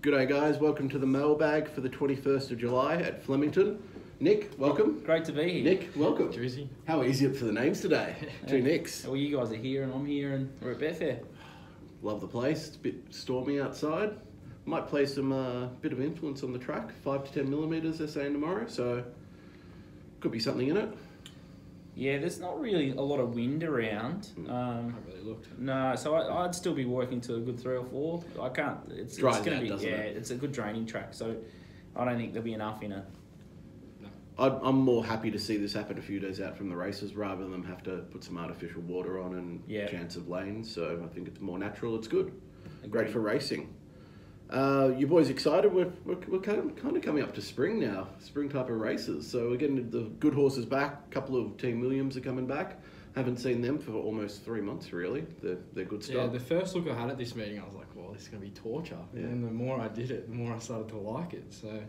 G'day guys, welcome to the mailbag for the 21st of July at Flemington. Nick, welcome. Great to be here. Nick, welcome. Jersey. How easy it for the names today? Two Nicks. Well, you guys are here and I'm here and we're at Betfair. Love the place. It's a bit stormy outside. Might play some bit of influence on the track. 5 to 10 millimetres they're saying tomorrow, so could be something in it. Yeah, there's not really a lot of wind around. I haven't really looked. No, so I'd still be working to a good 3 or 4. I can't. It's Dries going out, to be doesn't it? It's a good draining track, so I don't think there'll be enough in it. I'm more happy to see this happen a few days out from the races rather than them have to put some artificial water on and chance of lanes. So I think it's more natural. It's good. Great for racing. You boys excited? We're kind of coming up to spring now, spring type of races. So we're getting the good horses back. A couple of Team Williams are coming back. Haven't seen them for almost 3 months really. They're good stuff. Yeah, the first look I had at this meeting, I was like, well, this is going to be torture. Yeah. And the more I did it, the more I started to like it. So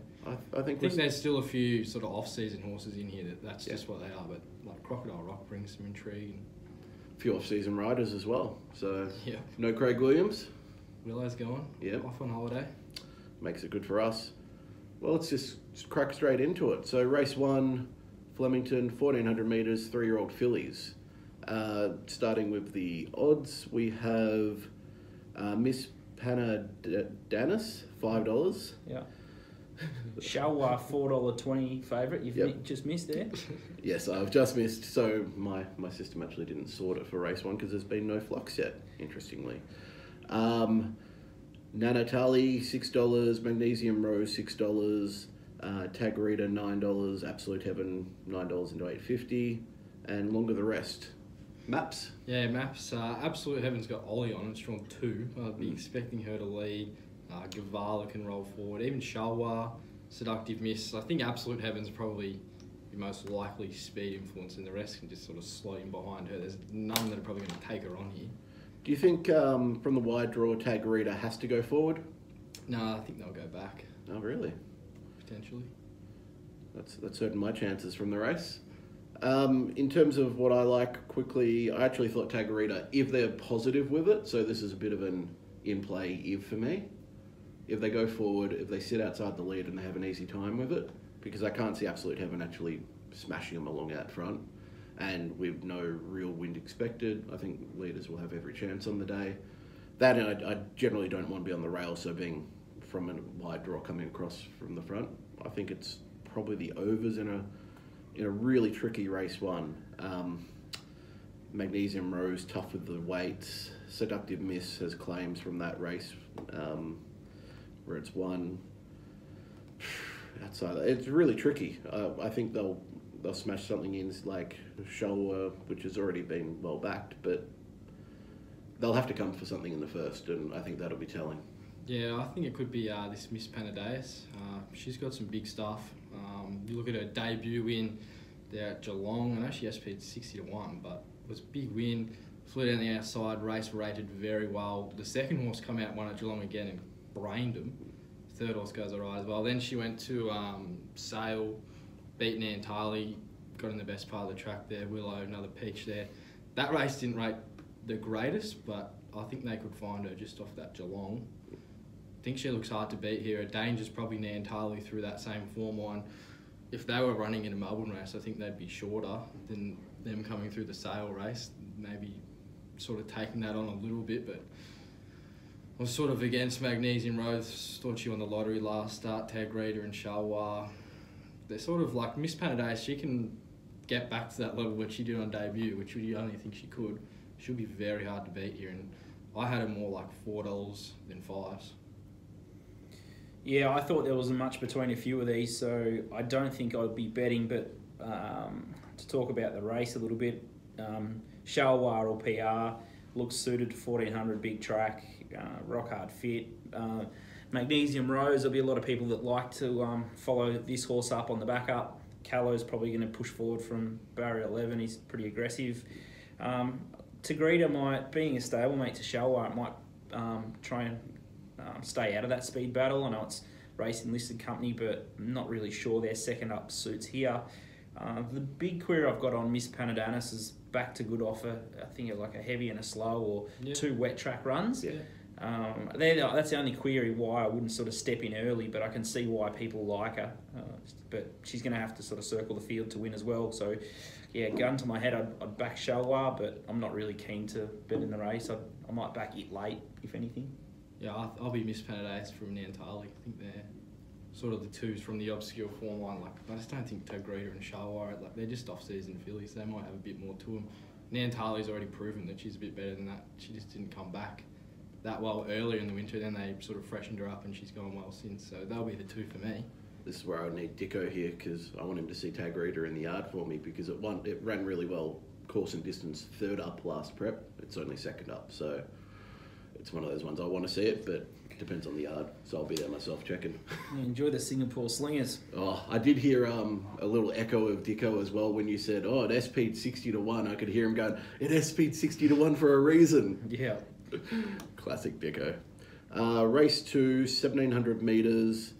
I think there's still a few sort of off-season horses in here that's just what they are. But like Crocodile Rock brings some intrigue. And a few off-season riders as well. So yeah, no Craig Williams. Willow's going. Yeah, off on holiday. Makes it good for us. Well, let's just crack straight into it. So race 1, Flemington, 1400 metres, 3-year-old fillies. Starting with the odds, we have Miss Panadanis, $5. Yeah. Shalwa, $4.20 favourite. You've just missed there. Yes, I've just missed. So my system actually didn't sort it for race 1 because there's been no flux yet, interestingly. Nanatali, $6, Magnesium Rose, $6, Tagarita, $9, Absolute Heaven, $9 into $8.50, and Longer the Rest. Maps? Yeah, Maps. Absolute Heaven's got Ollie on. It's drawn 2. I'd be expecting her to lead. Gavala can roll forward. Even Shalwa, Seductive Miss. I think Absolute Heaven's probably the most likely speed influence, and the rest can just sort of slot in behind her. There's none that are probably going to take her on here. Do you think from the wide draw, Tagarita has to go forward? No, I think they'll go back. Oh, really? Potentially. That's hurting my chances from the race. In terms of what I like quickly, I actually thought Tagarita, if they're positive with it, so this is a bit of an in-play if for me. If they go forward, if they sit outside the lead and they have an easy time with it, because I can't see Absolute Heaven actually smashing them along out front. And with no real wind expected, I think leaders will have every chance on the day. That, and I generally don't want to be on the rail, so being from a wide draw coming across from the front, I think it's probably the overs in a really tricky race 1. Magnesium Rose, tough with the weights. Seductive Miss has claims from that race where it's won. Outside, it's really tricky. I think they'll smash something in like Shalwa, which has already been well backed, but they'll have to come for something in the first, and I think that'll be telling. Yeah, I think it could be this Miss Panadaeus. She's got some big stuff. You look at her debut win there at Geelong. I know she SP'd 60-1, but it was a big win. Flew down the outside, race rated very well. The second horse come out, won at Geelong again and brained him. Third horse goes alright as well. Then she went to Sale, beat Nantarly, got in the best part of the track there. Willow, another peach there. That race didn't rate the greatest, but I think they could find her just off that Geelong. I think she looks hard to beat here. A danger's probably Nantarly through that same form line. If they were running in a Melbourne race, I think they'd be shorter than them coming through the Sale race. Maybe sort of taking that on a little bit, but I was sort of against Magnesium Rose. Thought she won the lottery last start. Tagarita and Shalwa. They're sort of like Miss Panadaeus. She can get back to that level which she did on debut, which you only think she could. She'll be very hard to beat here, and I had her more like $4 than $5. Yeah, I thought there wasn't much between a few of these, so I don't think I'd be betting. But to talk about the race a little bit, Shalwa or PR looks suited to 1400 big track, rock hard fit. Magnesium Rose, there'll be a lot of people that like to follow this horse up on the back up. Callow's probably going to push forward from barrier 11. He's pretty aggressive. Tagarita being a stablemate to Shalwa, might try and stay out of that speed battle. I know it's racing listed company, but I'm not really sure their second up suits here. The big query I've got on Miss Panadanis is back to good offer. I think like a heavy and a slow or 2 wet track runs. Yeah. That's the only query why I wouldn't sort of step in early, but I can see why people like her. But she's going to have to sort of circle the field to win as well. So, yeah, gun to my head, I'd back Shalwa, but I'm not really keen to bet in the race. I might back it late, if anything. Yeah, I'll be Miss Panadace from Nantali. I think they're sort of the twos from the obscure form line. Like, I just don't think Togrita and Shalwa, they're just off-season fillies. They might have a bit more to them. Nantali's already proven that she's a bit better than that. She just didn't come back that well earlier in the winter. Then they sort of freshened her up and she's gone well since. So they'll be the two for me. This is where I need Dicko here because I want him to see Tagarita in the yard for me because it ran really well, course and distance, third up last prep. It's only second up, so it's one of those ones I want to see it, but it depends on the yard. So I'll be there myself checking. Enjoy the Singapore Slingers. Oh, I did hear a little echo of Dicko as well when you said, "Oh, it SP'd 60-1." I could hear him going, "It SP'd 60-1 for a reason." Yeah. Classic Dicko. Race 2, 1,700 metres.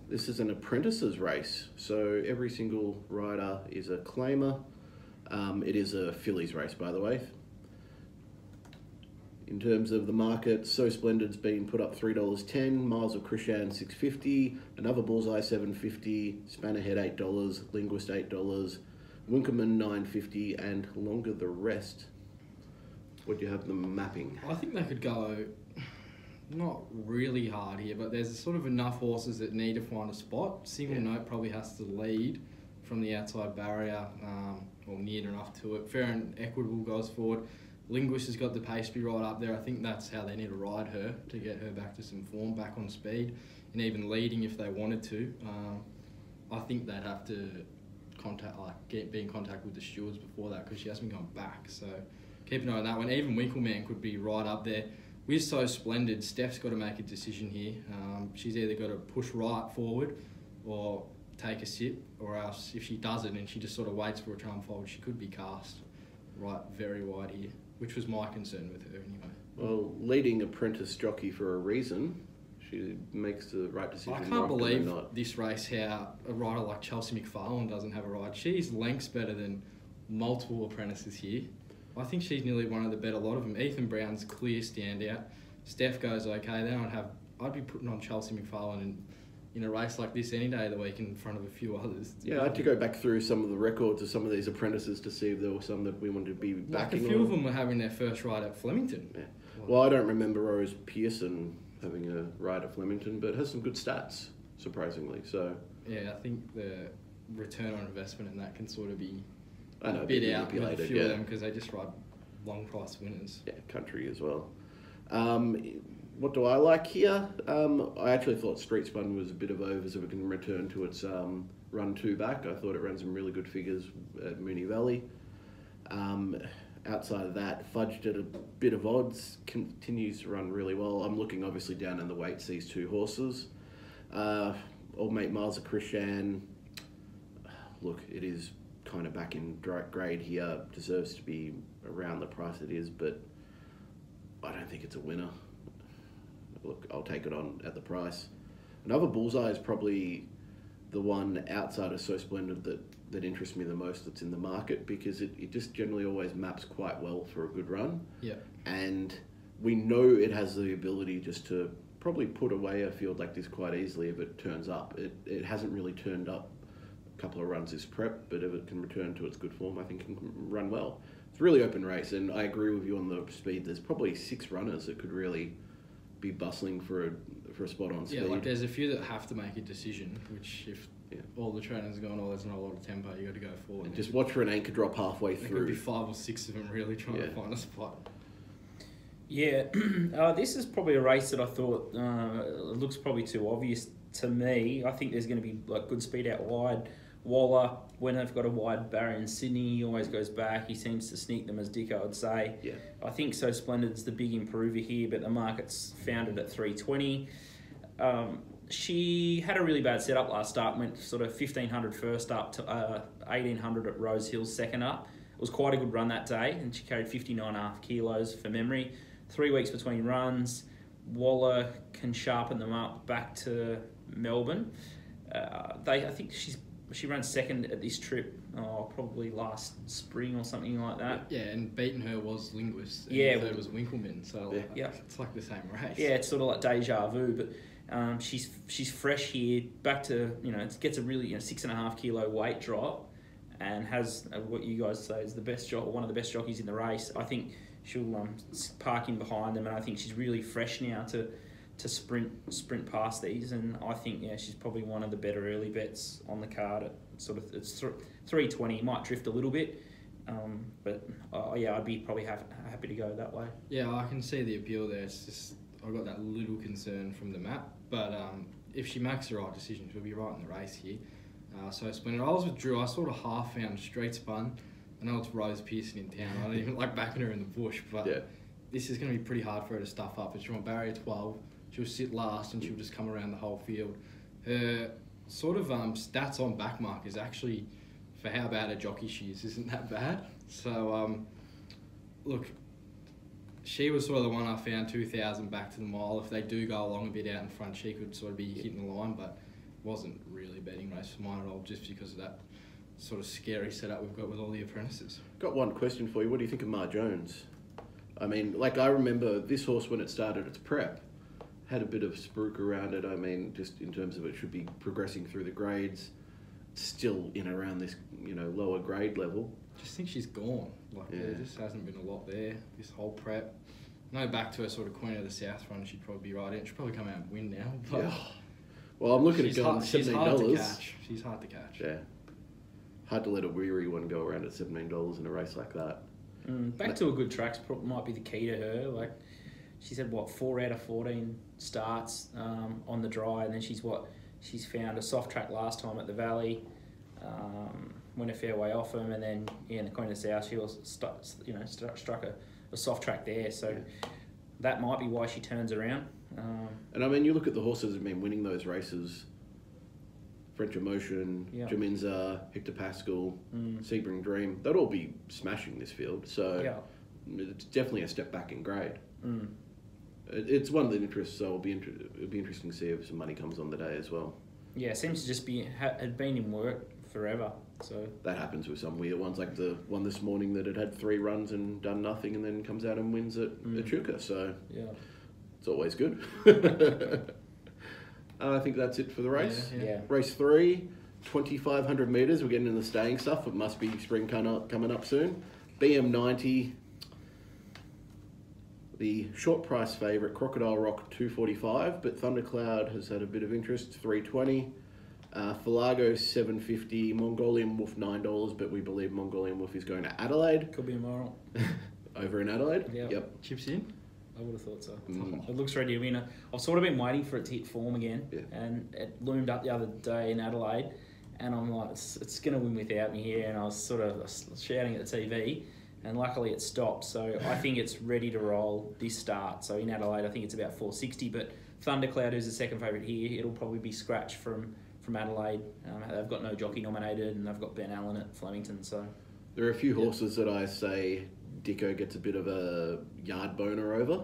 This is an apprentices race, so every single rider is a claimer. It is a fillies race, by the way. In terms of the market, So Splendid's been put up $3.10, Miles of Krishan $6.50, Another Bullseye $7.50, Spannerhead $8, Linguist $8, Winkerman $9.50, and Longer the Rest. What do you have them mapping? I think they could go not really hard here, but there's sort of enough horses that need to find a spot. Single Note probably has to lead from the outside barrier, or near enough to it. Fair and Equitable goes forward. Linguist has got the pace to be right up there. I think that's how they need to ride her to get her back to some form, back on speed, and even leading if they wanted to. I think they'd have to be in contact with the stewards before that because she hasn't gone back. So keep an eye on that one. Even Winkleman could be right up there. With So Splendid, Steph's got to make a decision here. She's either got to push right forward or take a sip, or else if she doesn't and she just sort of waits for a charm fold, she could be cast right very wide here, which was my concern with her anyway. Well, leading apprentice jockey for a reason. She makes the right decision. I can't believe this race how a rider like Chelsea McFarlane doesn't have a ride. She's lengths better than multiple apprentices here. I think she's nearly one of the better lot of them. Ethan Brown's clear standout. Steph goes okay. Then I'd be putting on Chelsea McFarlane in a race like this any day of the week in front of a few others. Yeah, I had to go back through some of the records of some of these apprentices to see if there were some that we wanted to be backing. Like a few of them were having their first ride at Flemington. Yeah. Well, I don't remember Rose Pearson having a ride at Flemington, but has some good stats, surprisingly. So yeah, I think the return on investment in that can sort of be a bit out with a few of them because they just ride long price winners. Yeah, country as well. What do I like here? I actually thought Street Spun was a bit of overs if it can return to its run two back. I thought it ran some really good figures at Moonee Valley. Outside of that, Fudged at a bit of odds, continues to run really well. I'm looking obviously down in the weights, these two horses. Old Mate Miles of Krishan, look, it is kind of back in grade here, deserves to be around the price it is, but I don't think it's a winner. Look, I'll take it on at the price. Another Bullseye is probably the one outside of So Splendid that interests me the most that's in the market because it just generally always maps quite well for a good run. Yeah. And we know it has the ability just to probably put away a field like this quite easily if it turns up. It hasn't really turned up a couple of runs this prep, but if it can return to its good form, I think it can run well. It's a really open race, and I agree with you on the speed. There's probably 6 runners that could really be bustling for a spot on speed. Yeah, like there's a few that have to make a decision, which if all the trainers are going, there's not a lot of tempo, you got to go forward. And just watch for an anchor drop halfway through. There could be 5 or 6 of them really trying to find a spot. Yeah, this is probably a race that I thought looks probably too obvious to me. I think there's going to be like good speed out wide. Waller, when they've got a wide barrier in Sydney, he always goes back. He seems to sneak them, as Dicko would say. Yeah. I think So Splendid's the big improver here, but the market's founded at 320. She had a really bad setup last start, went sort of 1,500 first up to 1,800 at Rose Hill second up. It was quite a good run that day, and she carried 59.5 kilos for memory. 3 weeks between runs. Waller can sharpen them up back to Melbourne. I think she's she ran second at this trip, probably last spring or something like that. Yeah, and beating her was Linguist. And Yeah, third was Winkleman. So Yeah. it's like the same race. Yeah, it's sort of like deja vu, but she's fresh here, back to, it gets a really 6.5 kilo weight drop, and has what you guys say is the best one of the best jockeys in the race. I think she'll park in behind them, and I think she's really fresh now to sprint past these, and I think she's probably one of the better early bets on the card. At it's 320, might drift a little bit, but I'd be probably happy to go that way. Yeah, I can see the appeal there. It's just I've got that little concern from the map, but if she makes the right decision, she'll be right in the race here. So Splendid. I was with Drew. I sort of half found Straight Spun. I know it's Rose Pearson in town. I don't even like backing her in the bush, but this is going to be pretty hard for her to stuff up. If she's on barrier 12, she'll sit last and she'll just come around the whole field. Her sort of stats on backmark is actually, for how bad a jockey she is, isn't that bad. So, look, she was sort of the one I found 2,000 back to the mile. If they do go along a bit out in front, she could sort of be hitting the line, but wasn't really a betting race for mine at all, just because of that sort of scary setup we've got with all the apprentices. Got one question for you. What do you think of Mar Jones? I mean, I remember this horse when it started its prep had a bit of spruik around it. I mean, just in terms of it should be progressing through the grades, still in around this, lower grade level. Just think she's gone. There just hasn't been a lot there this whole prep. No, back to her sort of Queen of the South run, she'd probably be right in. She'd probably come out and win now. But well, I'm looking at going $17. She's hard to catch. She's hard to catch. Yeah. Hard to let a weary one go around at $17 in a race like that. Back to a good track might be the key to her. She's had 4 out of 14 starts on the dry, and then she's found a soft track last time at the Valley, went a fair way off him, and then in the Queen of the South she was struck a soft track there. So that might be why she turns around. And I mean, you look at the horses that have been winning those races: French Emotion, Jaminza, Hector Pascal, Sebring Dream. They'd all be smashing this field. So it's definitely a step back in grade. It's one of the interests, so it'll be interesting to see if some money comes on the day as well. Yeah, it seems to just had been in work forever. So that happens with some weird ones, like the one this morning that had 3 runs and done nothing, and then comes out and wins at Echuca. So it's always good. I think that's it for the race. Yeah. Race 3, 2,500 metres. We're getting into the staying stuff. It must be spring coming up soon. BM90. The short price favourite, Crocodile Rock, 245, but Thundercloud has had a bit of interest, 320. Falago, 750. Mongolian Wolf, $9, but we believe Mongolian Wolf is going to Adelaide. Could be a moral. Over in Adelaide? Yep. Chips in? I would have thought so. It looks ready to win. I've sort of been waiting for it to hit form again, and it loomed up the other day in Adelaide, and I'm like, it's going to win without me here, and I was sort of shouting at the TV, and luckily it stopped. So I think it's ready to roll this start. So in Adelaide, I think it's about 460, but Thundercloud, who's the second favourite here, it'll probably be scratched from Adelaide. They've got no jockey nominated, and they've got Ben Allen at Flemington. So there are a few horses that I say Dicko gets a bit of a yard boner over,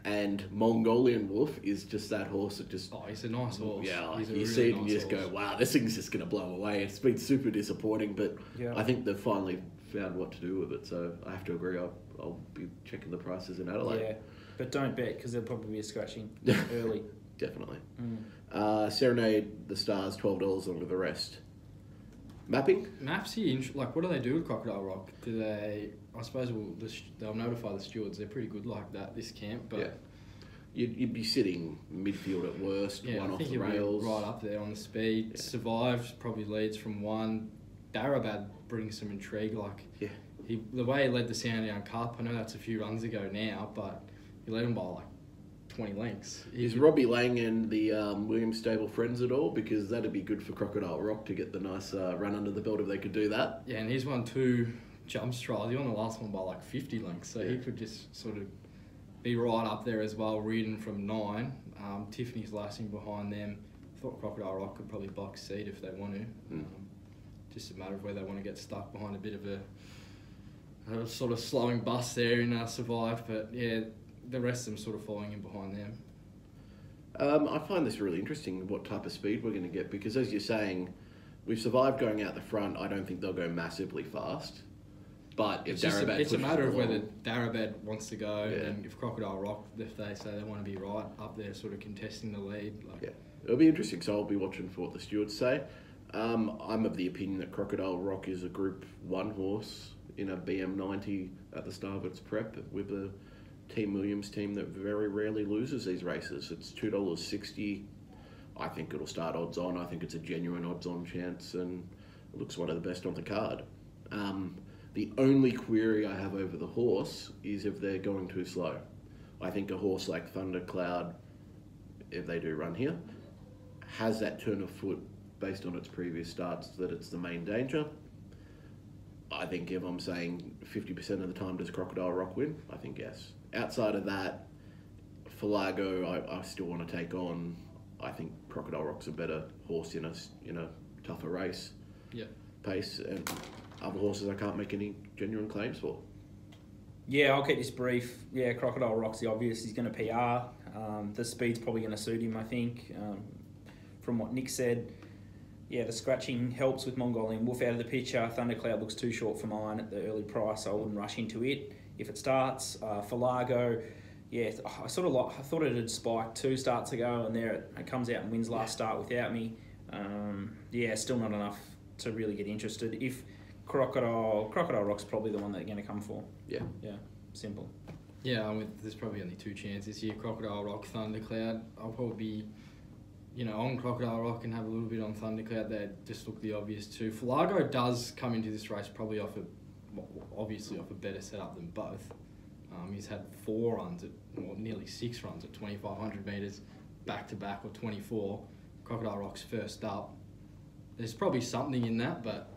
and Mongolian Wolf is just that horse that just... Oh, he's a nice horse. Yeah, he's you see it and you just go, wow, this thing's just going to blow away. It's been super disappointing, but I think they've finally found what to do with it, so I have to agree. I'll be checking the prices in Adelaide. Yeah, but don't bet, because there'll probably be a scratching early. Definitely. Serenade the Stars, $12 under the rest. Mapping? Maps here, what do they do with Crocodile Rock? Do they... I suppose they'll notify the stewards. They're pretty good like that, this camp, but... You'd be sitting midfield at worst, one off the rails. Right up there on the speed. Yeah. Survived, probably leads from 1. Darabad brings some intrigue. The way he led the Sandown Cup, I know that's a few runs ago now, but he led him by 20 lengths. Is Robbie Lang and the Williams stable friends at all? Because that'd be good for Crocodile Rock to get the nice run under the belt if they could do that. Yeah, and he's won 2 jumps trials. He won the last one by 50 lengths, so he could just sort of be right up there as well, reading from 9. Tiffany's lasting behind them. I thought Crocodile Rock could probably box seat if they want to. Just a matter of where they want to get stuck behind a bit of a sort of slowing bus there and survive. But yeah, the rest of them sort of following in behind them. I find this really interesting, what type of speed we're going to get, because as you're saying, we've survived going out the front. I don't think they'll go massively fast. But if Darabad it's a matter of along, whether Darabad wants to go, Yeah. and if Crocodile Rock, if they say they want to be right up there, sort of contesting the lead. Like, Yeah, it'll be interesting. So I'll be watching for what the stewards say. I'm of the opinion that Crocodile Rock is a Group 1 horse in a BM90 at the start of its prep with a Team Williams team that very rarely loses these races. It's $2.60. I think it'll start odds on. I think it's a genuine odds on chance, and it looks one of the best on the card. The only query I have over the horse is if they're going too slow. I think a horse like Thundercloud, if they do run here, has that turn of foot based on its previous starts that it's the main danger. I think if I'm saying 50% of the time does Crocodile Rock win, I think yes. Outside of that, Falago, I still want to take on. I think Crocodile Rock's a better horse in a tougher race. Yeah. Pace, and other horses I can't make any genuine claims for. Yeah, I'll keep this brief. Yeah, Crocodile Rock's the obvious. He's going to PR. The speed's probably going to suit him, I think. From what Nick said, yeah, the scratching helps with Mongolian Wolf out of the picture. Thundercloud looks too short for mine at the early price, so I wouldn't rush into it if it starts. Falago, yeah, I thought it had spiked 2 starts ago, and there it comes out and wins last start without me. Yeah, still not enough to really get interested. If Crocodile Rock's probably the one that they're going to come for. Yeah. Yeah, simple. Yeah, there's probably only 2 chances here. Crocodile Rock, Thundercloud. I'll probably be, on Crocodile Rock and have a little bit on Thundercloud. They just look the obvious too. Falago does come into this race probably obviously off a better setup than both. He's had 4 runs nearly 6 runs at 2,500 metres back to back, or 24. Crocodile Rock's first up. There's probably something in that, but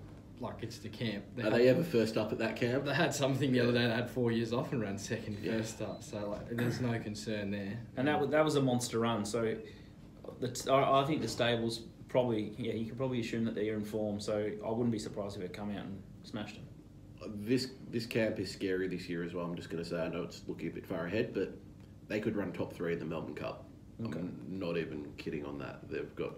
it's the camp. Are they ever first up at that camp? They had something the other day. They had 4 years off and ran second first up, so there's no concern there. And that was a monster run. So I think the stables probably, you can probably assume that they're in form. So I wouldn't be surprised if it come out and smashed them. This camp is scary this year as well. I'm just going to say, I know it's looking a bit far ahead, but they could run top 3 in the Melbourne Cup. Okay. I'm not even kidding on that. They've got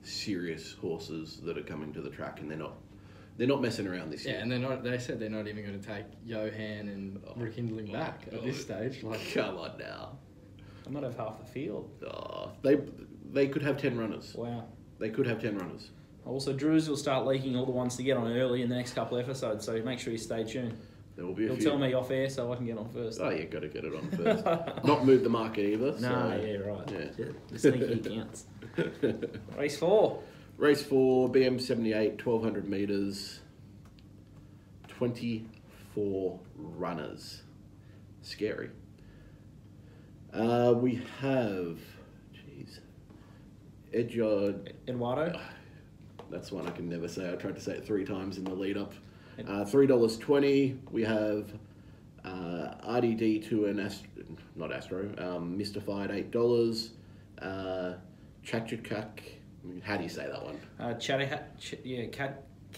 serious horses that are coming to the track, and they're not messing around this year. Yeah, and they said they're not even going to take Johan and Rekindling back at this stage. Come on now. I might have half the field. Oh, they could have 10 runners. Wow. They could have 10 runners. Also, Drews will start leaking all the ones to get on early in the next couple of episodes, so make sure you stay tuned. There will be a He'll few. tell me off air so I can get on first. Oh, you got to get it on first. Not move the market either. No, so, yeah, right. Yeah. The sneaky counts. Race 4. Race 4, BM 78, 1,200 metres, 24 runners. Scary. We have, Eduardo. That's one I can never say. I tried to say it 3 times in the lead up. $3.20. We have RDD to an Mystified $8. Chachachak. How do you say that one?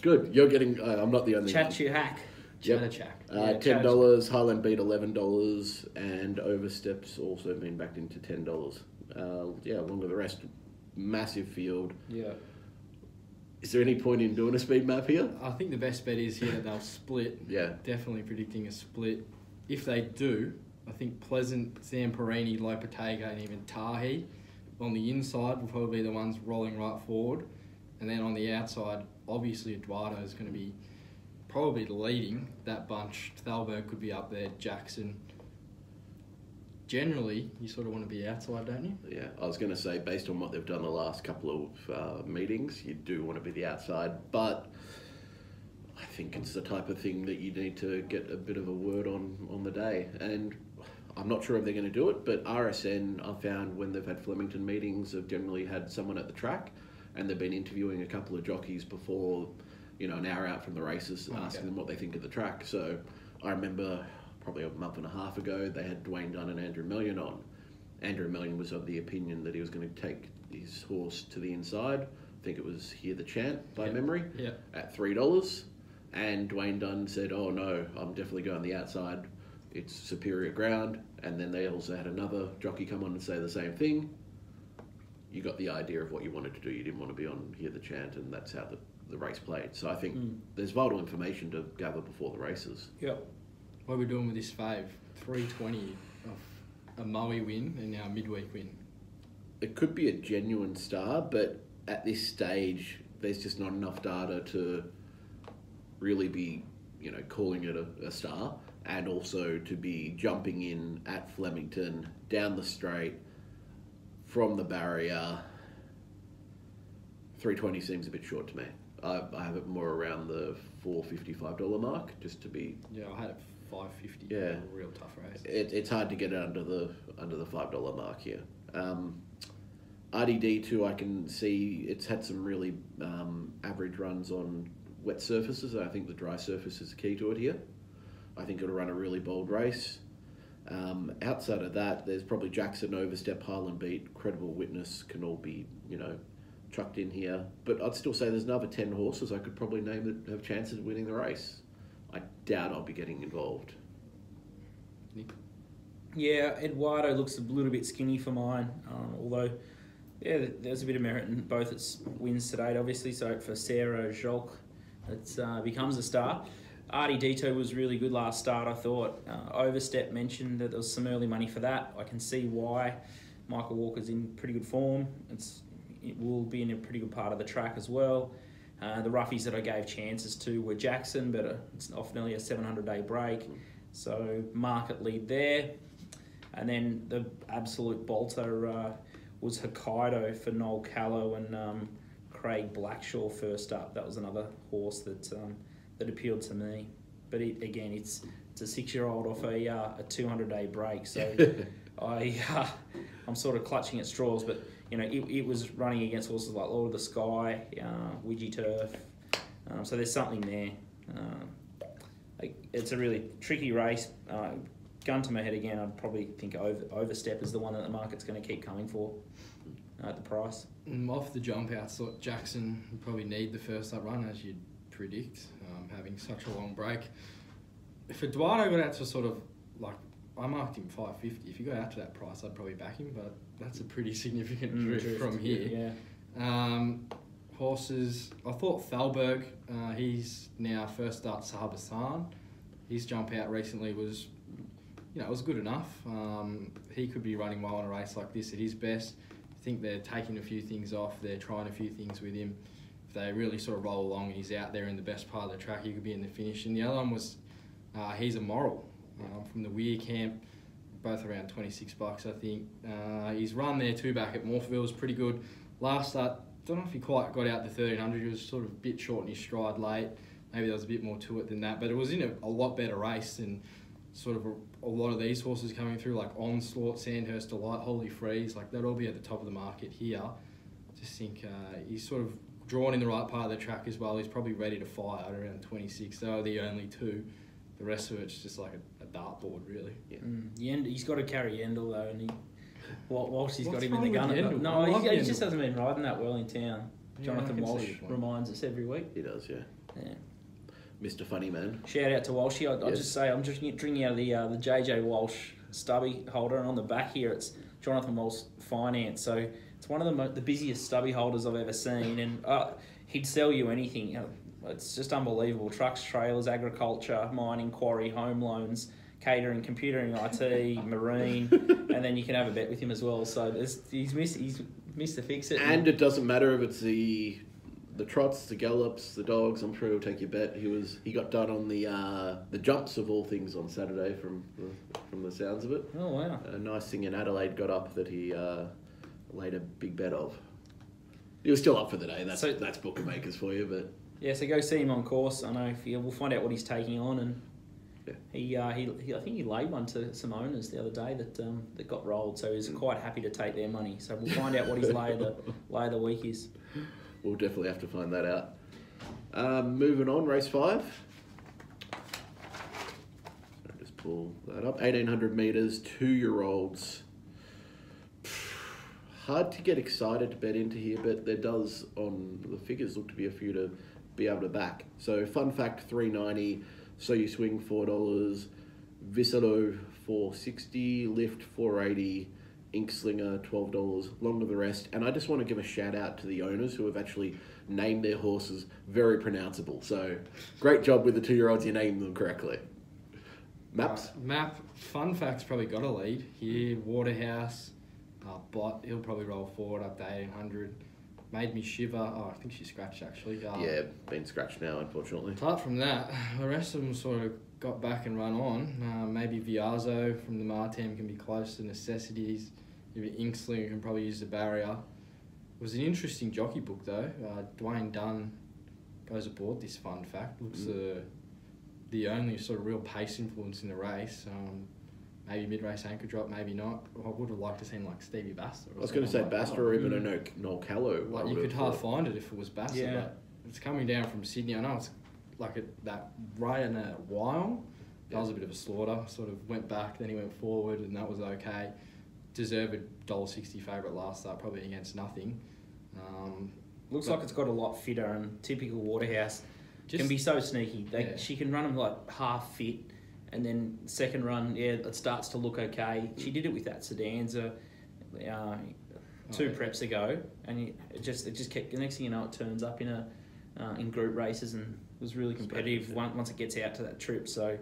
Good. You're getting. I'm not the only one. Chachuhack. Yep. $10. Highland Beat $11, and Oversteps also been backed into $10. Along with the rest, massive field. Yeah. Is there any point in doing a speed map here? I think the best bet is here that they'll split. Yeah. Definitely predicting a split. If they do, I think Pleasant, Zamperini, Lopetega, and even Tahi on the inside will probably be the ones rolling right forward. And then on the outside, obviously Eduardo is going to be probably leading that bunch. Thalberg could be up there, Jackson. Generally, you sort of want to be outside, don't you? Yeah, I was going to say, based on what they've done the last couple of meetings, you do want to be the outside, but I think it's the type of thing that you need to get a bit of a word on the day. And I'm not sure if they're going to do it, but RSN, I've found when they've had Flemington meetings, have generally had someone at the track, and they've been interviewing a couple of jockeys before, an hour out from the races, asking them what they think of the track. So I remember probably a month and a half ago, they had Dwayne Dunn and Andrew Million on. Andrew Million was of the opinion that he was going to take his horse to the inside. I think it was Hear the Chant by memory, at $3. And Dwayne Dunn said, oh no, I'm definitely going the outside. It's superior ground. And then they also had another jockey come on and say the same thing. You got the idea of what you wanted to do. You didn't want to be on Hear the Chant, and that's how the race played. So I think there's vital information to gather before the races. Yep. What are we doing with this fave? 320 of a Moe win and now a midweek win. It could be a genuine star, but at this stage, there's just not enough data to really be, calling it a star, and also to be jumping in at Flemington, down the straight, from the barrier. 320 seems a bit short to me. I have it more around the $455 mark, just to be. Yeah, I had it 550. Yeah, a real tough race. It's hard to get it under the $5 mark here. RDD2, I can see it's had some really average runs on wet surfaces. I think the dry surface is key to it here. I think it'll run a really bold race. Outside of that, there's probably Jackson, Overstep, Highland Beat, Credible Witness can all be, chucked in here. But I'd still say there's another 10 horses I could probably name that have chances of winning the race. I doubt I'll be getting involved. Nick? Yeah, Eduardo looks a little bit skinny for mine, although, yeah, there's a bit of merit in both its wins to date, obviously. So for Sarah Jolk, it becomes a star. Artie Dito was really good last start, I thought. Overstep mentioned that there was some early money for that. I can see why. Michael Walker's in pretty good form. It will be in a pretty good part of the track as well. The roughies that I gave chances to were Jackson, but it's often only a 700-day break. So market lead there. And then the absolute bolter was Hokkaido for Noel Callow and Craig Blackshaw first up. That was another horse that appealed to me. But it's a 6-year-old off a 200-day break. So I'm sort of clutching at straws. But it was running against horses like Lord of the Sky, Widgie Turf. So there's something there. It's a really tricky race. Gun to my head again, I'd probably think Overstep is the one that the market's going to keep coming for at the price. Off the jump out, thought Jackson would probably need the first up run, as you'd predict, having such a long break. If Eduardo got out to sort of, I marked him 550. If he got out to that price, I'd probably back him, but that's a pretty significant drift from here. Yeah. Horses, I thought Thalberg, he's now first start Sahab Hassan. His jump out recently was, it was good enough. He could be running well in a race like this at his best. I think they're taking a few things off. They're trying a few things with him. If they really sort of roll along and he's out there in the best part of the track, he could be in the finish. And the other one was, he's a moral from the Weir camp, both around $26, I think. His run there too back at Morpheville was pretty good. Last start, don't know if he quite got out the 1300. He was sort of a bit short in his stride late. Maybe there was a bit more to it than that, but it was in a lot better race than sort of a lot of these horses coming through, like Onslaught, Sandhurst Delight, Holy Freeze. They'd all be at the top of the market here. I just think he's sort of drawn in the right part of the track as well. He's probably ready to fire at around 26. They are the only two. The rest of it's just like a dartboard, really. Yeah. He's got to carry Yendel though, and Walsh has got him in the wrong gun. with Yendel? No, I love he Yendel. just hasn't been riding that well in town. Yeah, I Jonathan can see Walsh your point. reminds us every week. He does, yeah. Yeah. Mr. Funny Man. Shout out to Walshy. I'll Yes. just say I'm just drinking out of the JJ Walsh stubby holder, and on the back here it's Jonathan Walsh Finance. So it's one of the busiest stubby holders I've ever seen, and he'd sell you anything. It's just unbelievable. Trucks, trailers, agriculture, mining, quarry, home loans, catering, computing, IT, marine, and then you can have a bet with him as well. So he's missed the fix it. And it doesn't matter if it's the trots, the gallops, the dogs. I'm sure he'll take your bet. He got done on the jumps of all things on Saturday from the sounds of it. Oh wow! A nice thing in Adelaide got up that he laid a big bet of. He was still up for the day. That's bookmakers for you, but yeah. So go see him on course. I know we'll find out what he's taking on, and yeah. he I think he laid one to some owners the other day that got rolled. So he's quite happy to take their money. So we'll find out what his lay of the week is. We'll definitely have to find that out. Moving on, race 5. I'll just pull that up. 1,800 metres, 2-year-olds. Hard to get excited to bet into here, but there does, on the figures, look to be a few to be able to back. So, fun fact, $3.90, So You Swing $4, Visalo $4.60, Lift $4.80, Inkslinger, $12, Longer the Rest. And I just want to give a shout out to the owners who have actually named their horses very pronounceable. So great job with the 2-year-olds, you named them correctly. Maps? Map, fun fact's probably got a lead here. Waterhouse, Bot, he'll probably roll forward up to 1800. Made Me Shiver. Oh, I think she scratched actually. Yeah, been scratched now, unfortunately. Apart from that, the rest of them sort of got back and run on. Maybe Viazzo from the Martam can be close to Necessities. Maybe Inkslinger can probably use the barrier. It was an interesting jockey book though. Dwayne Dunn goes aboard this fun fact. Looks the only sort of real pace influence in the race. Maybe mid-race anchor drop, maybe not. I would have liked to see like Stevie Basta. I was going to say Basta or even a Noel Callow. Like you could half find it if it was Basta, but it's coming down from Sydney. I know it's like that right in a Wyong. That was a bit of a slaughter. Sort of went back, then he went forward, and that was okay. Deserved $1.60 favourite last start, probably against nothing. Looks like it's got a lot fitter, and typical Waterhouse can be so sneaky. She can run them like half fit, and then second run, it starts to look okay. She did it with that Sedanza 2 preps ago, and it just kept. The next thing you know, it turns up in group races and was really competitive once it gets out to that trip. So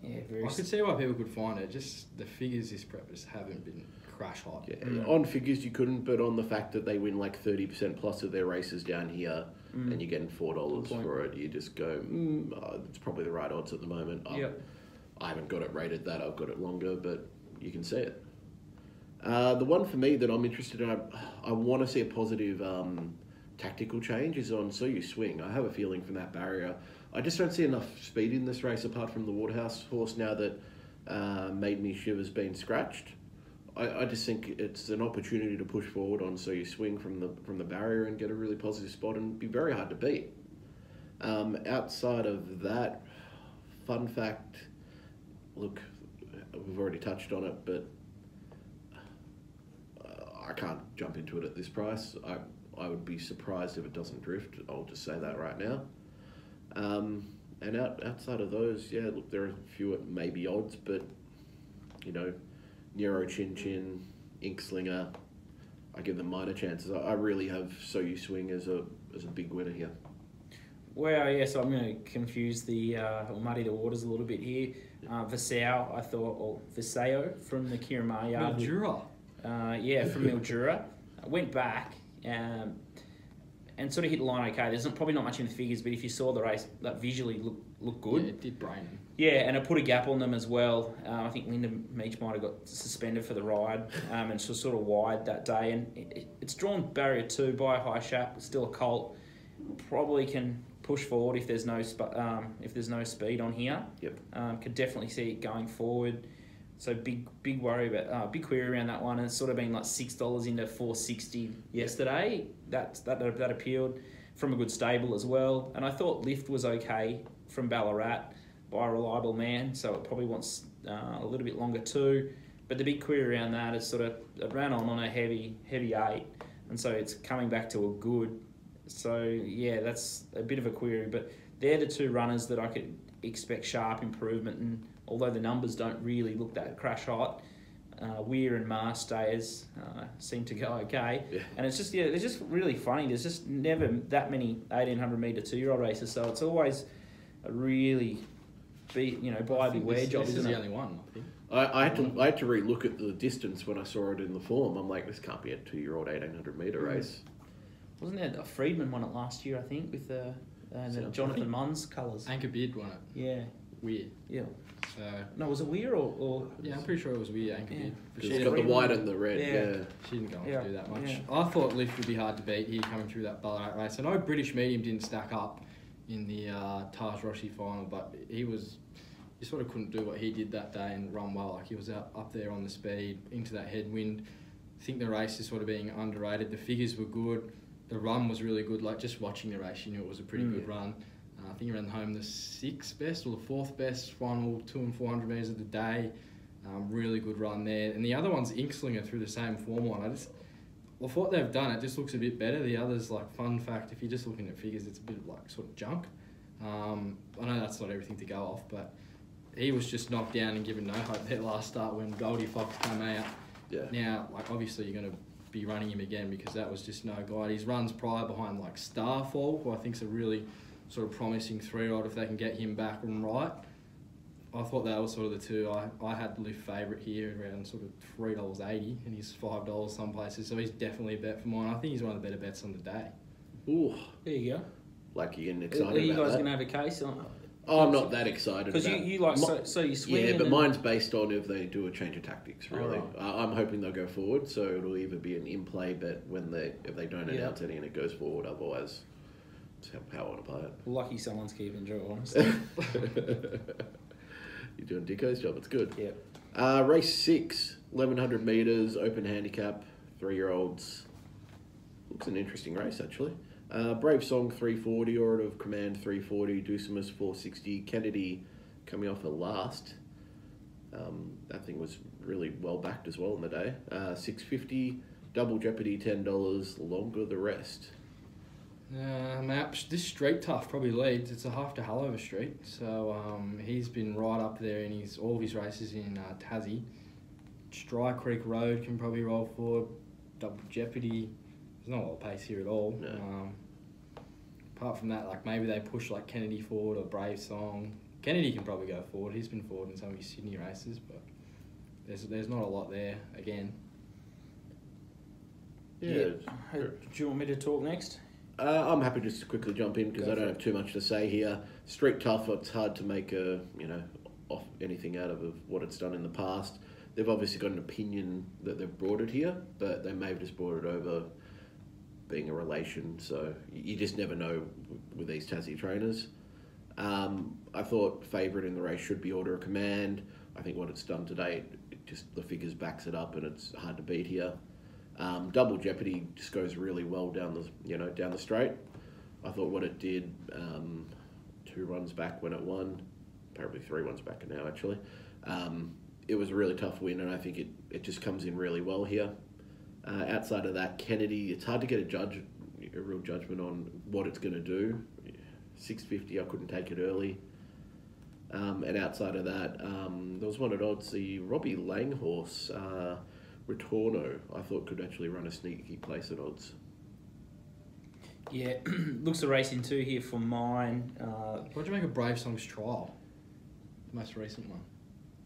yeah, I could see why people could find it. Just the figures this prep just haven't been crash hot. Yeah, on figures you couldn't, but on the fact that they win like 30% plus of their races down here, and you're getting $4 for it, you just go, it's probably the right odds at the moment. I haven't got it rated that, I've got it longer, but you can see it. The one for me that I'm interested in, I want to see a positive tactical change, is on So You Swing. I have a feeling from that barrier. I just don't see enough speed in this race apart from the Waterhouse horse now that Made Me Shiver's been scratched. I just think it's an opportunity to push forward on So You Swing from the barrier and get a really positive spot and be very hard to beat. Outside of that, fun fact, look, we've already touched on it, but I can't jump into it at this price. I would be surprised if it doesn't drift. I'll just say that right now. And outside of those, look, there are a few maybe odds, but Nero Chin Chin, Inkslinger, I give them minor chances. I really have So You Swing as a big winner here. Well, so I'm going to confuse or muddy the waters a little bit here. Vasau, I thought, or Vaseo from the Kiramar yard. Mildura. From Mildura. Went back and sort of hit the line okay. There's probably not much in the figures, but if you saw the race, that visually looked good. Yeah, it did brain. Yeah, and it put a gap on them as well. I think Linda Meach might have got suspended for the ride, and so sort of wide that day. And it's drawn barrier 2 by a high shap, still a colt. Probably can push forward if there's no speed on here. Yep. Could definitely see it going forward. So big worry about big query around that one. And it's sort of been like $6 into $4.60 yesterday. That appealed from a good stable as well. And I thought Lift was okay from Ballarat by a reliable man. So it probably wants a little bit longer too. But the big query around that is sort of it ran on a heavy 8, and so it's coming back to a good. So yeah, that's a bit of a query. But they're the 2 runners that I could expect sharp improvement, and although the numbers don't really look that crash hot, Weir and Mars stayers seem to go okay. Yeah. And it's just they're just really funny. There's just never that many 1800 metre 2-year-old races, so it's always a really buyer beware job, isn't it? This is the only one, I think. I had to re-look at the distance when I saw it in the form. I'm like, this can't be a 2-year-old 1800 metre race. Wasn't there a Friedman won it last year, I think, with the Jonathan Munn's colours? Anchor Beard won it. Yeah. Weird. Yeah. So No, was it Weir or? yeah, I'm pretty sure it was Weird Anchor Beard. Because it's got the white and the red. Yeah. She didn't go on to do that much. Yeah. I thought Lift would be hard to beat here coming through that Ballarat race. I know British Medium didn't stack up in the Taj Roshi final, but you sort of couldn't do what he did that day and run well. Like he was up there on the speed into that headwind. I think the race is sort of being underrated. The figures were good. The run was really good. Like just watching the race, you knew it was a pretty good run. I think he ran home the 6th best or the 4th best final 2 and 400 metres of the day. Really good run there. And the other one's Inkslinger through the same form line. I thought they've done it just looks a bit better. The others, like fun fact, if you're just looking at figures, it's a bit like sort of junk. I know that's not everything to go off, but he was just knocked down and given no hope there last start when Goldie Fox came out Yeah. Now, like obviously you're going to be running him again because that was just no guide. His runs prior behind like Starfall, who I think's a really sort of promising 3-year-old if they can get him back and right. I thought that was sort of the two. I had the lift favourite here around sort of $3.80 and he's $5 some places, so he's definitely a bet for mine. I think he's one of the better bets on the day. Ooh, There you go. like you're getting Are excited you about guys that. going to have a case on? Oh, I'm not that excited Because about you like, so you swing. Yeah, but and mine's based on if they do a change of tactics, really. Alright. I'm hoping they'll go forward, so it'll either be an in-play bet if they don't announce any and it goes forward, otherwise it's how I want to play it. Lucky someone's keeping draw, honest. You're doing Dicko's job, it's good. Yeah. Race 6, 1100 metres, open handicap, 3-year-olds. Looks an interesting race, actually. Brave Song 340, Order of Command 340, Ducimus 460, Kennedy coming off a last. That thing was really well backed as well in the day. 650, Double Jeopardy $10, Longer the Rest. This Street Tough probably leads. It's a half to Hallover Street, so he's been right up there in all of his races in Tassie. Dry Creek Road can probably roll forward. Double Jeopardy, there's not a lot of pace here at all. No. Apart from that, like maybe they push like Kennedy forward or Brave Song. Kennedy can probably go forward. He's been forward in some of his Sydney races, but there's not a lot there again. Yeah. Do you want me to talk next? I'm happy just to quickly jump in because Go I don't for have too much to say here. Street Tough, it's hard to make off anything out of what it's done in the past. They've obviously got an opinion that they've brought it here, but they may have just brought it over being a relation, so you just never know with these Tassie trainers. I thought favourite in the race should be Order of Command. I think what it's done today, the figures backs it up and it's hard to beat here. Double Jeopardy just goes really well down the straight. I thought what it did 2 runs back when it won, probably 3 runs back now actually. It was a really tough win and I think it just comes in really well here. Outside of that, Kennedy, it's hard to get a real judgment on what it's going to do. 650, I couldn't take it early. And outside of that, there was one at odds, the Robbie Lang horse, Retorno, I thought could actually run a sneaky place at odds. Yeah, looks a race in 2 here for mine. What do you make of Brave Song's trial? The most recent one.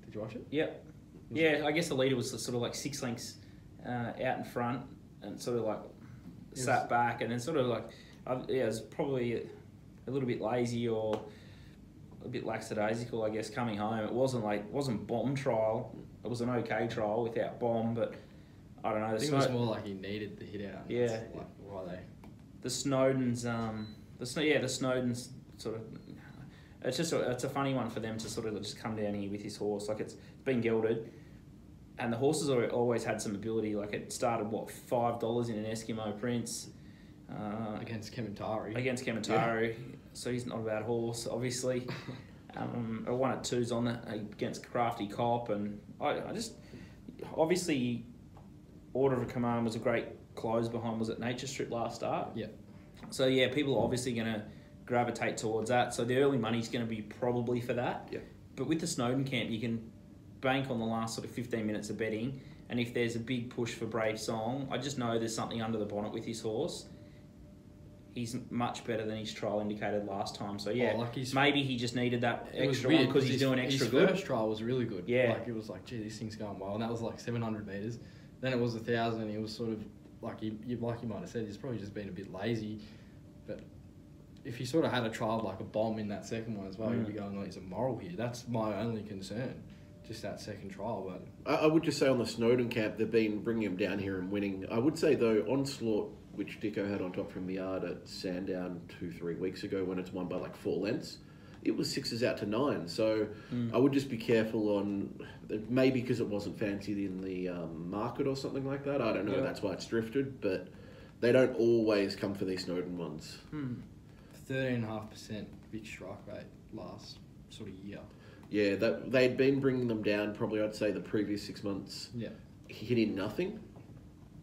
Did you watch it? Yep. Yeah, I guess the leader was sort of like 6 lengths out in front and sort of like sat back and then sort of like, it was probably a little bit lazy or a bit lackadaisical, I guess, coming home. It wasn't bomb trial. It was an okay trial without bomb, but I don't know. I think it was more like he needed the hit out. Yeah. That's like why they... The Snowdens, the Snowdens sort of, it's a funny one for them to sort of just come down here with his horse. Like it's been gelded, and the horses always had some ability. Like it started $5 in an Eskimo Prince against Kementari. Yeah. So he's not a bad horse, obviously. I won at 2s on that against Crafty Cop, and I just obviously Order of Command was a great close behind. Was it Nature Strip last start? Yeah. So yeah, people are obviously going to gravitate towards that. So the early money's going to be probably for that. Yeah. But with the Snowden camp, you can bank on the last sort of 15 minutes of betting, and if there's a big push for Brave Song, I just know there's something under the bonnet with his horse. He's much better than his trial indicated last time. So yeah, maybe he just needed that extra one because he's doing extra good. His first trial was really good. Yeah. Like it was like, gee, this thing's going well, and that was like 700 metres. Then it was 1,000, and he was sort of like you might have said, he's probably just been a bit lazy. But if he sort of had a trial like a bomb in that second one as well, you'd be going, he's a moral here. That's my only concern, just that second trial. But I would just say on the Snowden camp, they've been bringing him down here and winning. I would say though, Onslaught, which Dicko had on top from the yard at Sandown 2-3 weeks ago when it's won by like 4 lengths, it was 6s out to 9. So I would just be careful on, maybe because it wasn't fancied in the market or something like that. I don't know, that's why it's drifted, but they don't always come for these Snowden ones. 13.5% big strike rate last sort of year. Yeah, they'd been bringing them down probably, I'd say, the previous 6 months. Yeah. Hitting nothing.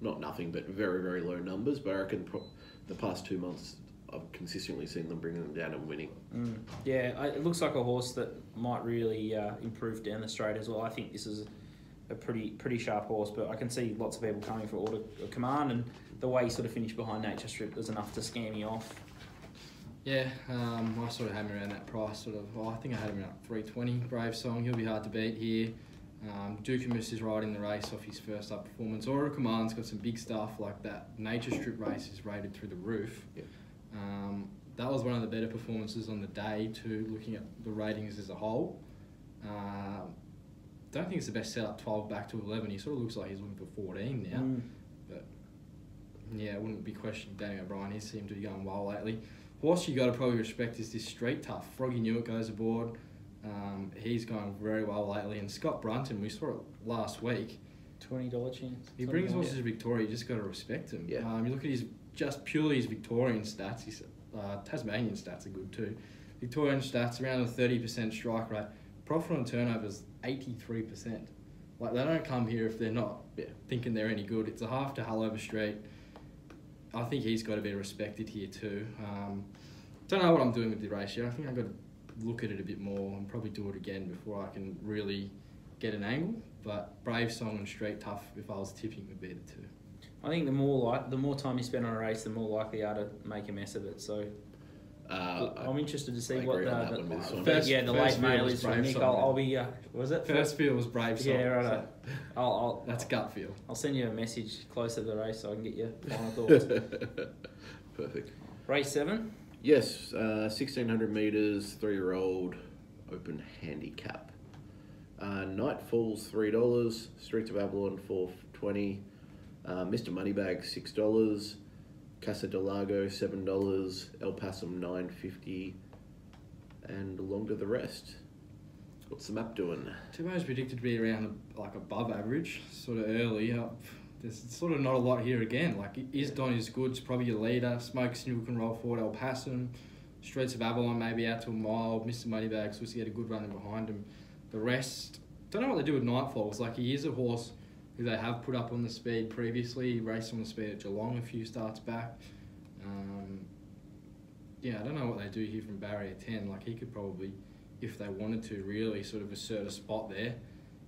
Not nothing, but very, very low numbers. But I reckon the past 2 months, I've consistently seen them bringing them down and winning. Yeah, it looks like a horse that might really improve down the straight as well. I think this is a pretty sharp horse, but I can see lots of people coming for Order of Command, and the way he sort of finished behind Nature Strip, there's enough to scare me off. Yeah, I sort of had him around that price, I think I had him around 320. Brave Song, he'll be hard to beat here. Ducamus is riding the race off his first up performance. Order of Command's got some big stuff like that. Nature Strip race is rated through the roof. Yeah. That was one of the better performances on the day too, looking at the ratings as a whole. Don't think it's the best setup, 12 back to 11. He sort of looks like he's looking for 14 now. But yeah, I wouldn't be questioning Danny O'Brien. He seemed to be going well lately. Horse you got to probably respect is this Street Tough. Froggy Newitt goes aboard. He's going very well lately. And Scott Brunton, we saw it last week. $20 chance. He brings horses to Victoria. You just got to respect him. Yeah. You look at just purely his Victorian stats. His Tasmanian stats are good too. Victorian stats around a 30% strike rate. Profit on turnover is 83%. Like, they don't come here if they're not thinking they're any good. It's a half to Hullover Street. I think he's got to be respected here too. Don't know what I'm doing with the ratio. I think I've got to look at it a bit more and probably do it again before I can really get an angle. But Brave Song and Street Tough, if I was tipping, would be the two. I think the more time you spend on a race, the more likely you are to make a mess of it. So I'm interested to see what the late mail is from Nick. I'll be was it first feel was Brave Song. Yeah, right. So that's gut feel. I'll send you a message closer to the race so I can get your final thoughts. Perfect. Race 7. Yes, 1600 metres, 3-year-old, open handicap. Night Falls $3, Streets of Avalon $4.20, Mr. Moneybag $6, Casa del Lago $7, El Pasum $9.50, and along to the rest. What's the map doing? Tubo's predicted to be around above average, sort of early. There's sort of not a lot here again. Is Donny's Goods probably your leader? Smoke Signal can roll forward. El Pasum, Streets of Avalon maybe out to a mile. Mr. Moneybag supposed to get a good run in behind him. The rest, don't know what they do with Nightfalls. He is a horse who they have put up on the speed previously. He raced on the speed at Geelong a few starts back. I don't know what they do here from barrier 10. He could probably, if they wanted to, really sort of assert a spot there.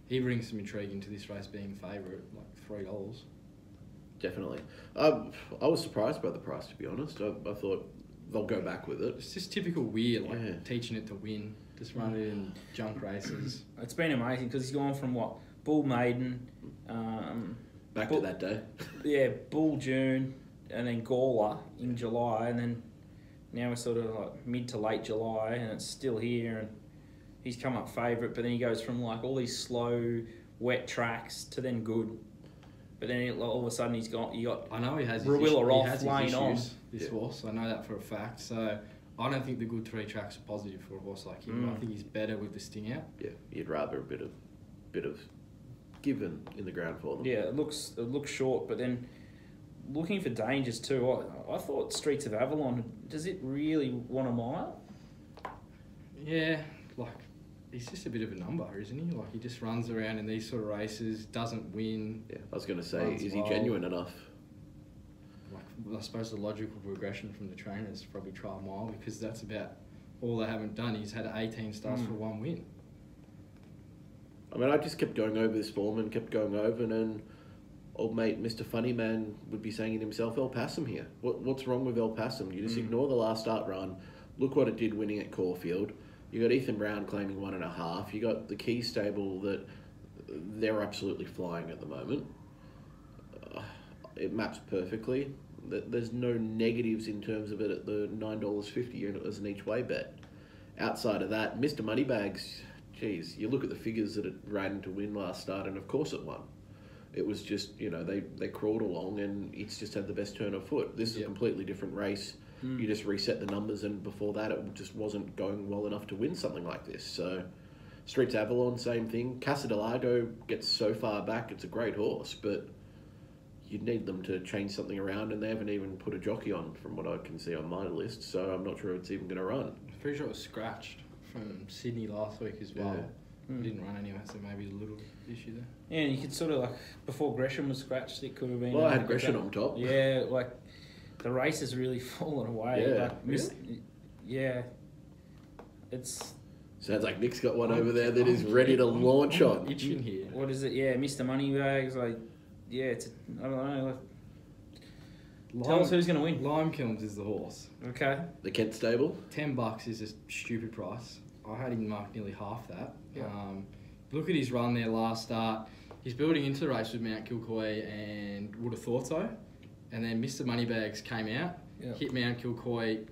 He brings some intrigue into this race, being favourite, $3. Definitely. I was surprised by the price, to be honest. I thought they'll go back with it. It's just typical weird, teaching it to win. Just run it in junk races. It's been amazing because he's gone from Bull Maiden, back to that day. Yeah, Bull June, and then Gawler in July, and then now we're sort of mid to late July, and it's still here, and he's come up favourite, but then he goes from all these slow, wet tracks to then good. But then all of a sudden I know he has Lane on. This horse, I know that for a fact. So I don't think the good 3 tracks are positive for a horse like him. I think he's better with the sting out. Yeah, you'd rather a bit of given in the ground for them. Yeah, it looks short, but then looking for dangers too. I thought Streets of Avalon, does it really want a mile? Yeah, he's just a bit of a number, isn't he? He just runs around in these sort of races, doesn't win. Yeah, I was going to say, is he genuine enough? I suppose the logical progression from the trainer is probably try a mile, because that's about all they haven't done. He's had 18 starts for 1 win. I mean, I just kept going over this form and kept going over, and then old mate Mr. Funny Man would be saying it himself, El Pasum here. What's wrong with El Pasum? You just ignore the last start run. Look what it did winning at Caulfield. You got Ethan Brown claiming 1.5. You got the Key stable that they're absolutely flying at the moment. It maps perfectly. There's no negatives in terms of it at the $9.50 as an each way bet. Outside of that, Mr. Moneybags, geez, you look at the figures that it ran to win last start, and of course it won. It was just, they crawled along, and it's just had the best turn of foot. This is a completely different race. You just reset the numbers, and before that it just wasn't going well enough to win something like this. So Streets Avalon, same thing. Casa del Lago gets so far back, it's a great horse, but you'd need them to change something around, and they haven't even put a jockey on from what I can see on my list, so I'm not sure it's even going to run. I'm pretty sure it was scratched from Sydney last week as well. It didn't run anyway, so maybe a little issue there. Yeah, and you could sort of before Gresham was scratched, it could have been... Well, I had Gresham on top. Yeah, the race has really fallen away. Yeah, Yeah, it's... Sounds like Nick's got one over there that is ready to launch I'm on. itching here. What is it? Yeah, Mr. Moneybags. Like, yeah, I don't know. Tell us who's going to win. Lime Kilns is the horse. Okay. The Kent stable. $10 is a stupid price. I had him marked nearly half that. Yeah. Look at his run there last start. He's building into the race with Mount Kilcoy and Would Have Thought So. And then Mr. Moneybags came out, hit Mount Kilcoy.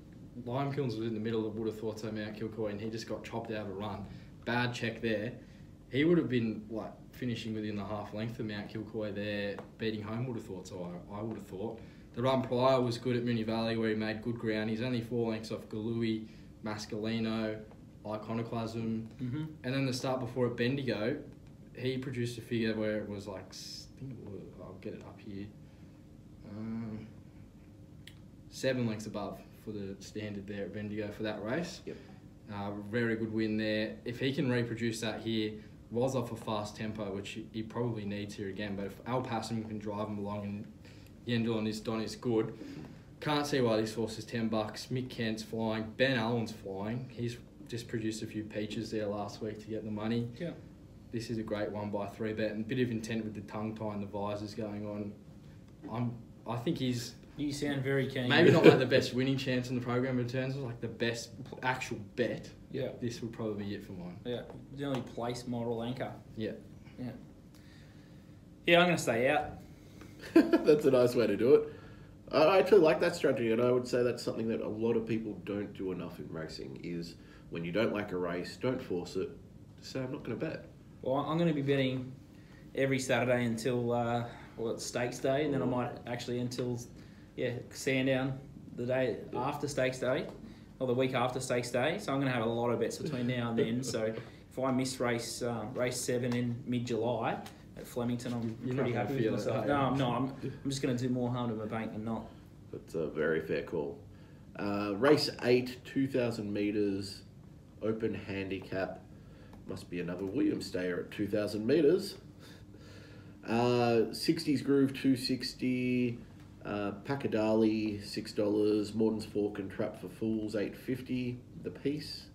Lime Kilns was in the middle of Would Have Thought So, Mount Kilcoy, and he just got chopped out of a run. Bad check there. He would have been like finishing within the half length of Mount Kilcoy there, beating home Would Have Thought So, I would have thought. The run prior was good at Moonee Valley where he made good ground. He's only 4 lengths off Galooey, Mascalino, Iconoclasm. Mm-hmm. And then the start before at Bendigo, he produced a figure where it was like, I think it was, I'll get it up here, 7 lengths above for the standard there at Bendigo for that race. Yep. Very good win there. If he can reproduce that here, was off a fast tempo, which he probably needs here again, but if Al Passam can drive him along and Yendel and his Don is good, can't see why this horse is $10. Mick Kent's flying. Ben Allen's flying. He's just produced a few peaches there last week to get the money. Yeah. This is a great 1x3 bet and a bit of intent with the tongue tie and the visors going on. I think he's You sound very keen. maybe not like the best winning chance in the program, but in terms of like the best actual bet, Yeah. this would probably be it for mine. Yeah. The only place model anchor. Yeah. Yeah. Yeah, I'm going to stay out. That's a nice way to do it. I actually like that strategy, and I would say that's something that a lot of people don't do enough in racing, is when you don't like a race, don't force it. Just say, I'm not going to bet. Well, I'm going to be betting every Saturday until it's Stakes Day, and then I might actually until Sandown the day after Stakes Day, or the week after Stakes Day. So I'm going to have a lot of bets between now and then. So if I miss race 7 in mid-July at Flemington, I'm You're pretty not gonna happy with feel it, myself. are you? No, I'm not. I'm just going to do more harm to my bank than not. That's a very fair call. Race 8, 2,000 metres, open handicap. Must be another Williams stayer at 2,000 metres. 60s Groove, 260. Pakadali, $6. Morton's Fork and Trap for Fools, $8.50 the piece.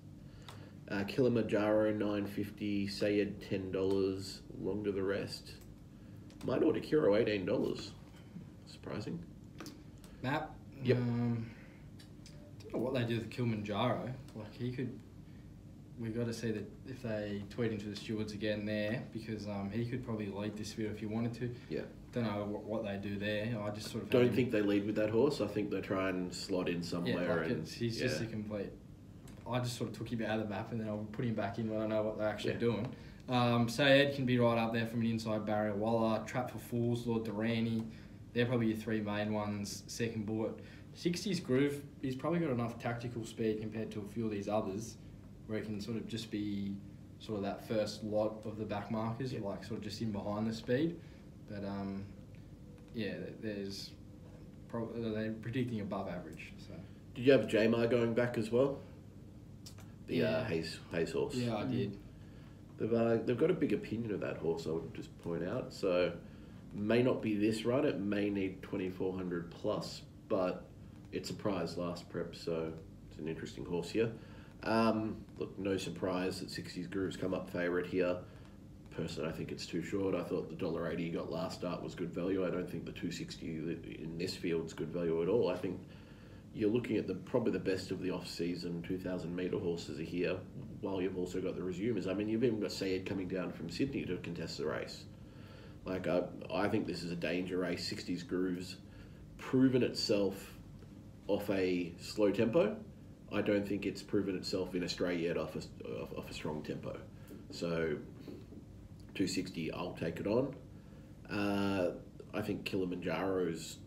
Kilimanjaro, $9.50. Sayed, $10. Longer the rest. Mine Order Hero, $18. Surprising. Matt? Yep. Don't know what they do with Kilimanjaro. Like, we've got to see that if they tweet into the stewards again there, because he could probably lead this field if he wanted to. Yeah. Don't know what they do there. I just sort of Don't think they lead with that horse. I think they try and slot in somewhere. he's just a complete. I just sort of took him out of the map and then I'll put him back in when I know what they're actually doing. Sayed can be right up there from an inside barrier. Waller, Trap for Fools, Lord Durrani. They're probably your 3 main ones. Second bullet. 60s Groove, he's probably got enough tactical speed compared to a few of these others where he can sort of just be sort of that first lot of the back markers, like sort of just in behind the speed. But there's probably they're predicting above average. So Did you have Jamar going back as well? The Yeah. Hayes horse. yeah, I did. They've got a big opinion of that horse, I would just point out. So may not be this run. It may need 2,400 plus, but it's a prize last prep, so it's an interesting horse here. Look, no surprise that 60s Groove's come up favourite here. Personally, I think it's too short. I thought the $1.80 he got last start was good value. I don't think the 260 in this field is good value at all. I think you're looking at probably the best of the off-season 2,000 metre horses are here, while you've also got the resumers. I mean, you've even got Sayed coming down from Sydney to contest the race. Like, I think this is a danger race. 60s Grooves proven itself off a slow tempo. I don't think it's proven itself in Australia yet off a strong tempo. So 260, I'll take it on. I think Kilimanjaro's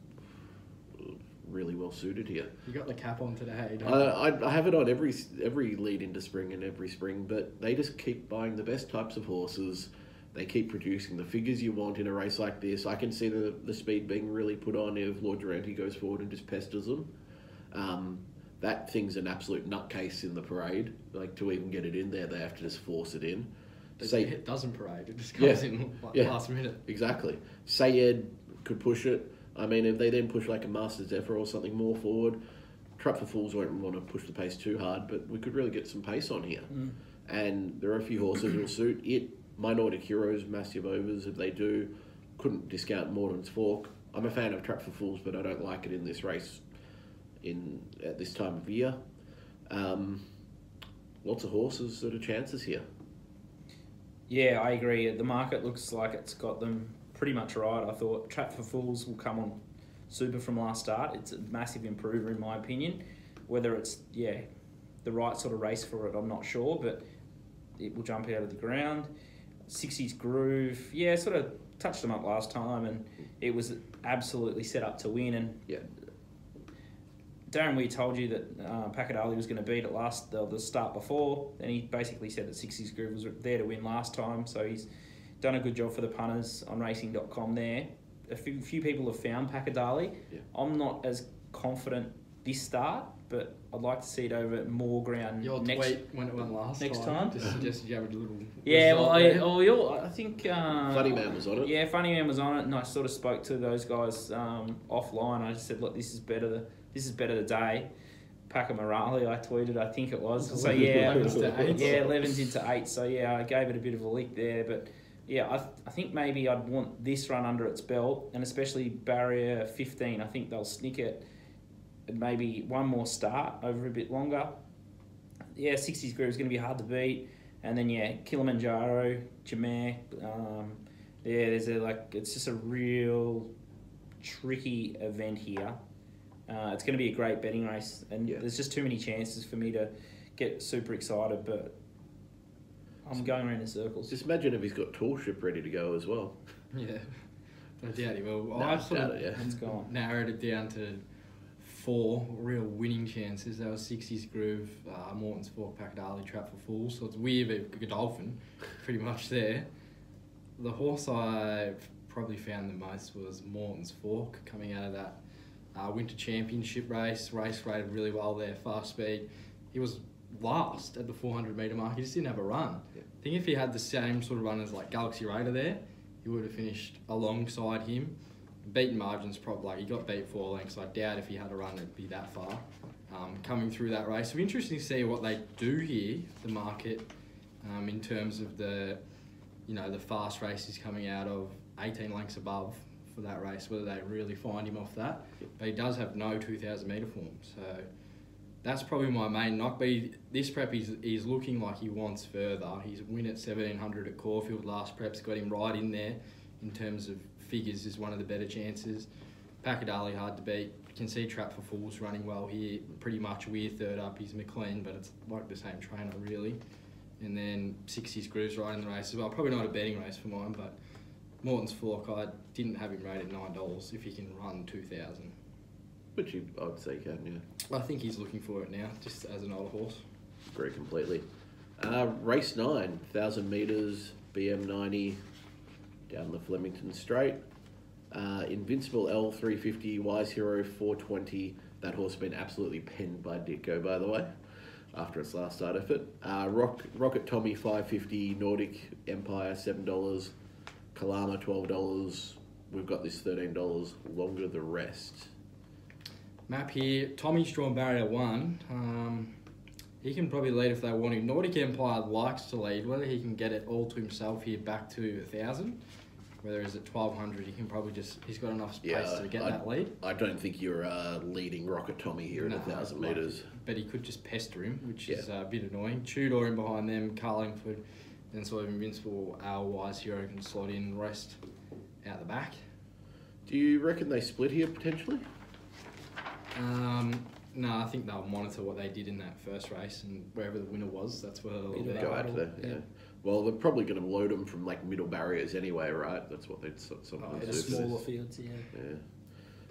really well suited here. You got the cap on today, don't you? I have it on every lead into spring and every spring, but they just keep buying the best types of horses. They keep producing the figures you want in a race like this. I can see the speed being really put on if Lord Durrani goes forward and just pesters them. That thing's an absolute nutcase in the parade. Like, to even get it in there, they have to just force it in. It doesn't parade. It just comes in last minute. Exactly. Sayed could push it. I mean, if they then push like a Master Zephyr or something more forward, Trap for Fools won't want to push the pace too hard, but we could really get some pace on here. And there are a few horses who'll suit it. My Nordic Heroes, massive overs if they do. Couldn't discount Morton's Fork. I'm a fan of Trap for Fools, but I don't like it in this race at this time of year. Lots of horses that are chances here. Yeah, I agree. The market looks like it's got them pretty much right. I thought Trap for Fools will come on super from last start. It's a massive improver in my opinion. Whether it's, the right sort of race for it, I'm not sure, but it will jump out of the ground. 60s Groove, sort of touched them up last time, and it was absolutely set up to win. And Darren Weir told you that Pacadali was going to beat it the start before, and he basically said that 60s Groove was there to win last time, so he's done a good job for the punters on racing.com there. A few people have found Pacadali. Yeah. I'm not as confident this start, but I'd like to see it over more ground tweet when it went last time. Just suggested you have a little... I think... Funny Man was on it. Yeah, Funny Man was on it, and I sort of spoke to those guys offline. I just said, look, this is better today. Packer Morale, I tweeted, I think it was. So, 11's into 8. So, I gave it a bit of a lick there. But, I think maybe I'd want this run under its belt, and especially barrier 15. I think they'll snick it. Maybe one more start over a bit longer. 60s Groove is going to be hard to beat. And then, Kilimanjaro, Jameer. It's just a real tricky event here. It's going to be a great betting race, and there's just too many chances for me to get super excited, but I'm going around in circles. Just imagine if he's got Toolship ready to go as well. Yeah, I doubt he will. No, I've sort of It's gone. narrowed it down to 4 real winning chances. That was 60s Groove, Morton's Fork, Pacadali, Trap for Fools. So it's Weir v Godolphin, pretty much there. The horse I probably found the most was Morton's Fork, coming out of that Winter Championship race rated really well there, fast speed. He was last at the 400 metre mark. He just didn't have a run. I think if he had the same sort of run as like Galaxy Raider there, he would have finished alongside him. Beaten margins probably, he got beat 4 lengths. I doubt if he had a run it'd be that far coming through that race. So interesting to see what they do here, the market, in terms of the fast races coming out of 18 lengths above for that race, whether they really find him off that. But he does have no 2,000 metre form, so that's probably my main knock. But this prep he's looking like he wants further. His win at 1,700 at Caulfield last prep's got him right in there in terms of figures, is one of the better chances. Pacadali hard to beat. You can see Trap for Fools running well here, pretty much Weir third up. He's McLean, but it's like the same trainer really. And then 60s Groove's right in the race as well. Probably not a betting race for mine, but Morton's Fork, I didn't have him rated $9 if he can run 2,000. Which I would say can, yeah. I think he's looking for it now, just as an older horse. Agree completely. Race 9, 1,000 metres, BM90, down the Flemington Straight. Invincible L350, Wise Hero 420. That horse has been absolutely penned by Ditko, by the way, after its last start effort. Rocket Tommy 550, Nordic Empire $7, Kalama $12. We've got this $13. Longer the rest. Map here. Tommy's drawn barrier 1. He can probably lead if they want him. Nordic Empire likes to lead. Whether he can get it all to himself here back to 1,000, whether it's at 1,200, he can probably he's got enough space to get that lead. I don't think you're leading Rocket Tommy here at 1,000 metres. But he could just pester him, which is a bit annoying. Tudor in behind them, Carlingford, then sort of Invincible, our Wise Hero can slot in, rest out the back. Do you reckon they split here potentially? No, I think they'll monitor what they did in that first race, and wherever the winner was, that's where they'll go out to there. Yeah. Well, they're probably going to load them from like middle barriers anyway, right? That's what they'd sometimes do. Smaller fields, yeah.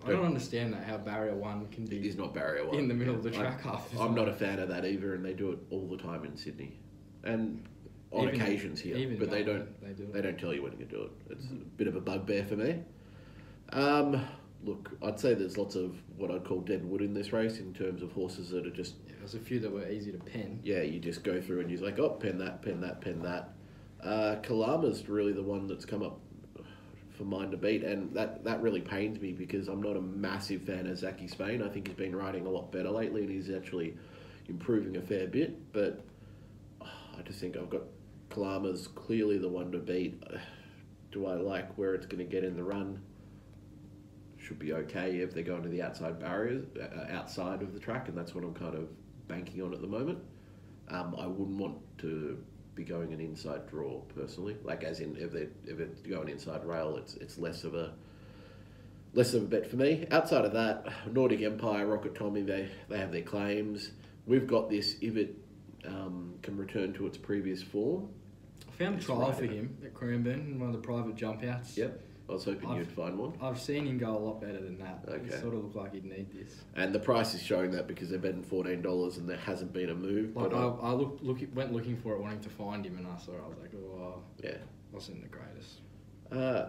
I don't understand that, how barrier 1 can be. It is not barrier 1 in the middle of the track. I'm not a fan of that either, and they do it all the time in Sydney, and on occasions here. But they don't tell you when you do it. It's a bit of a bugbear for me. Look, I'd say there's lots of what I'd call dead wood in this race in terms of horses that are just... Yeah, there's a few that were easy to pen. Yeah, you just go through and you're like, oh, pen that, pen that, pen that. Kalama's really the one that's come up for mine to beat, and that really pains me because I'm not a massive fan of Zachy Spain. I think he's been riding a lot better lately and he's actually improving a fair bit, but I just think I've got Kalama's clearly the one to beat. Do I like where it's going to get in the run? Should be okay if they're going to the outside barriers, outside of the track, and that's what I'm kind of banking on at the moment. I wouldn't want to be going an inside draw personally, like as in if it's going inside rail, it's less of a bet for me. Outside of that, Nordic Empire, Rocket Tommy, they have their claims. We've got this if it can return to its previous form. I found a trial for him at Cranbourne in one of the private jump outs. Yep, I was hoping you'd find one. I've seen him go a lot better than that. Okay. It sort of looked like he'd need this. And the price is showing that because they're betting $14 and there hasn't been a move. Like but I went looking for it, wanting to find him, and I saw it. I was like, oh, yeah, wasn't the greatest.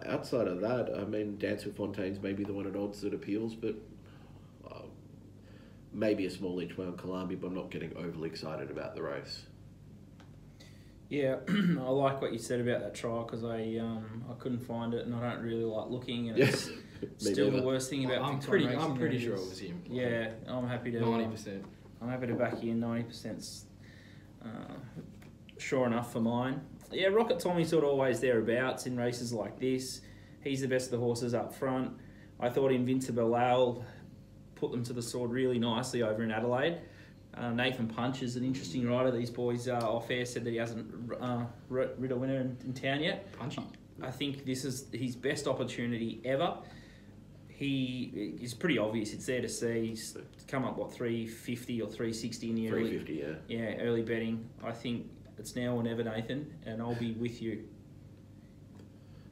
Outside of that, I mean, Dance with Fontaine's maybe the one at odds that appeals, but maybe a small each way on Kalami, but I'm not getting overly excited about the race. Yeah, I like what you said about that trial because I couldn't find it and I don't really like looking, and it's still the worst thing about. I'm Victorian pretty racing sure it is- was him. Yeah, I'm happy to 90%. I'm happy to back you in 90%. Sure enough for mine. Yeah, Rocket Tommy's sort of always thereabouts in races like this. He's the best of the horses up front. I thought Invincible Owl put them to the sword really nicely over in Adelaide. Nathan Punch is an interesting rider. These boys off air said that he hasn't rid a winner in town yet. Punchy. I think this is his best opportunity ever. He is pretty obvious. It's there to see. He's come up, 350 or 360 in the early... 350, yeah. Yeah, early betting. I think it's now or never, Nathan, and I'll be with you.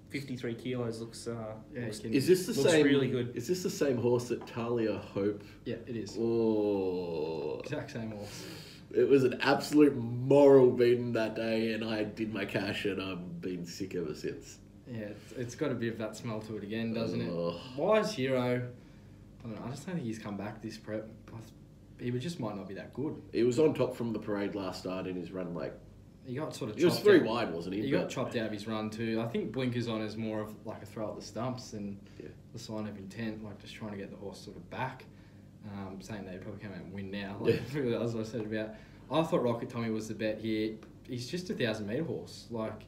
53 kilos looks Is this the looks same? really good. Is this the same horse that Talia Hope? Yeah, it is. Oh, Exact same horse. it was an absolute moral beating that day, and I did my cash, and I've been sick ever since. Yeah, it's got a bit of that smell to it again, doesn't it? Oh. Wise Hero, I don't know. I just don't think he's come back this prep. He just might not be that good. He was on top from the parade last start in his run. Like He got sort of. he was chopped very out. wide, wasn't he? He got chopped out of his run too. I think blinkers on is more of like a throw at the stumps and the sign of intent, like just trying to get the horse sort of back. Saying they probably come out and win now. Like, as I said about, I thought Rocket Tommy was the bet here. He's just a 1,000-metre horse. Like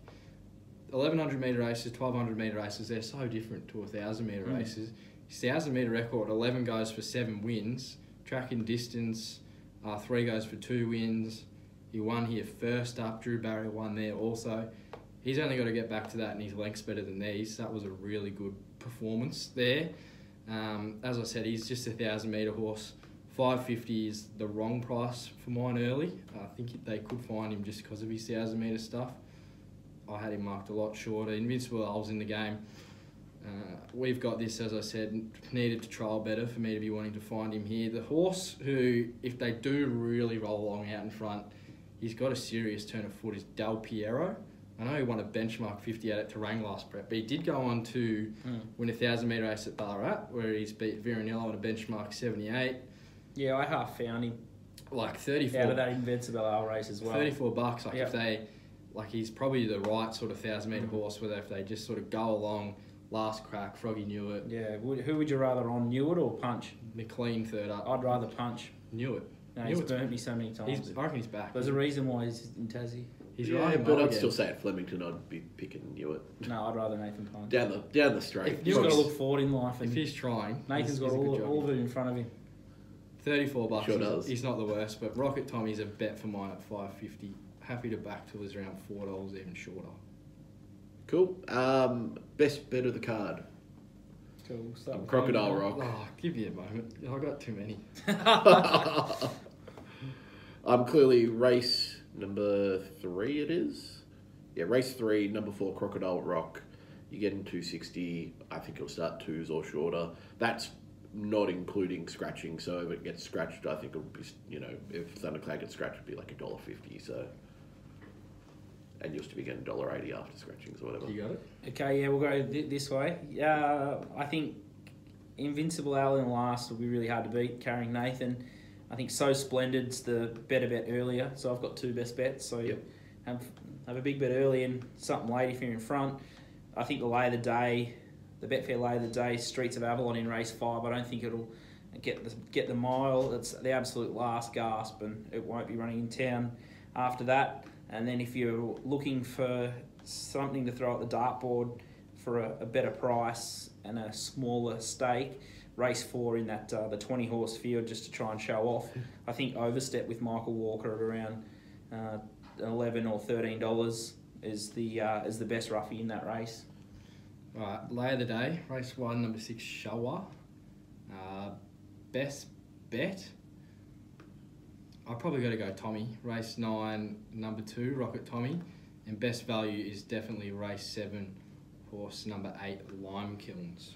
1,100-metre races, 1,200-metre races, they're so different to 1,000-metre races. His 1,000-metre record, 11 goes for 7 wins. Track and distance, 3 goes for 2 wins. He won here first up. Drew Barry won there also. He's only got to get back to that, and his length's better than these. That was a really good performance there. As I said, he's just a 1,000-metre horse. 550 is the wrong price for mine early. I think they could find him just because of his 1,000-metre stuff. I had him marked a lot shorter. Invincible Owl's in the game. We've got this, as I said, needed to trial better for me to be wanting to find him here. The horse who, if they do really roll along out in front, he's got a serious turn of foot, is Del Piero. I know he won a benchmark 50 out at Terang last prep, but he did go on to win a 1,000-metre race at Ballarat, where he's beat Viranello on a benchmark 78. Yeah, I half found him. Like 34. Out of that Invincible Owl race as well. $34. Like if they, like he's probably the right sort of 1,000-metre horse. Whether if they just sort of go along, last crack, Froggy knew it. Yeah, who would you rather on, Newitt or Punch? McLean third up. I'd rather Punch. Knew it. No, he's burnt me so many times. I reckon he's back. There's a reason why he's in Tassie. He's right, but I'd still say at Flemington I'd be picking Newitt. No, I'd rather Nathan Punch. Down the straight. You've got to look forward in life, and if he's trying, Nathan's got all of it in front of him. $34. Sure does. He's not the worst, but Rocket Tommy's a bet for mine at $5.50. Happy to back till it's around $4, even shorter. Cool. Best bet of the card. Cool. We'll start with Crocodile you. Rock. Oh, give me a moment. I got too many. I'm clearly race number 3 it is. Yeah, race 3, number 4, Crocodile Rock. You get in 260. I think it'll start 2s or shorter. That's not including scratching. So if it gets scratched, I think it'll be, if Thundercloud gets scratched, it'd be like $1.50. So, and you'll still be getting $1.80 after scratchings or whatever. You got it? Okay, yeah, we'll go this way. I think Invincible Owl in last will be really hard to beat, carrying Nathan. I think So Splendid's the better bet earlier, so I've got 2 best bets. So have a big bet early and something late if you're in front. I think the lay of the day, the Betfair lay of the day, Streets of Avalon in race 5. I don't think it'll get the mile. It's the absolute last gasp, and it won't be running in town after that. And then if you're looking for something to throw at the dartboard for a better price and a smaller stake, race 4 in that the 20 horse field just to try and show off. I think Overstep with Michael Walker at around $11 or $13 is the best roughie in that race. Right, lay of the day, race 1, number 6, Shawa. Best bet, I've probably got to go Tommy. Race 9, number 2, Rocket Tommy. And best value is definitely race 7, horse number 8, Lime Kilns.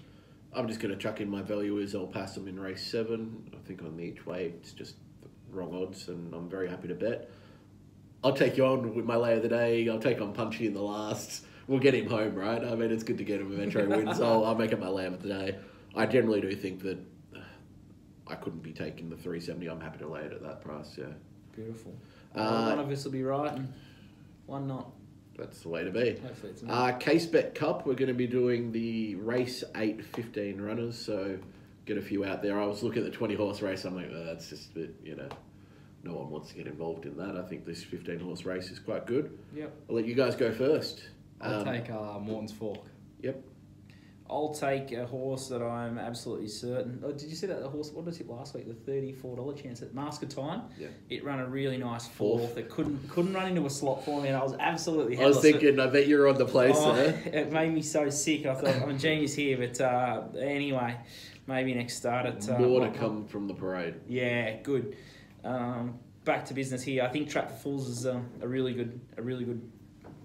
I'm just going to chuck in my value is I'll pass them in race 7. I think on the each way it's just wrong odds, and I'm very happy to bet. I'll take you on with my lay of the day. I'll take on Punchy in the last. We'll get him home, right? I mean, it's good to get him a Metro win, so I'll make it my lay of the day. I generally do think that I couldn't be taking the 370. I'm happy to lay it at that price, yeah. Beautiful. One of us will be right and one not. That's the way to be. Hopefully it's me. Case Bet Cup, we're going to be doing the race 8 15 runners, so get a few out there. I was looking at the 20 horse race, I'm like, that's just a bit, no one wants to get involved in that. I think this 15 horse race is quite good. Yep. I'll let you guys go first. I'll take Morton's Fork. Yep. I'll take a horse that I'm absolutely certain. Oh, did you see that the horse? What did I tip last week? The $34 chance at Mask of Time. Yeah. It ran a really nice fourth. It couldn't run into a slot for me, and I was absolutely headless. I was thinking, I bet you're on the place there. It made me so sick. I thought I'm a genius here, but anyway, maybe next start at more to come from the parade. Yeah, good. Back to business here. I think Trap for Fools is a really good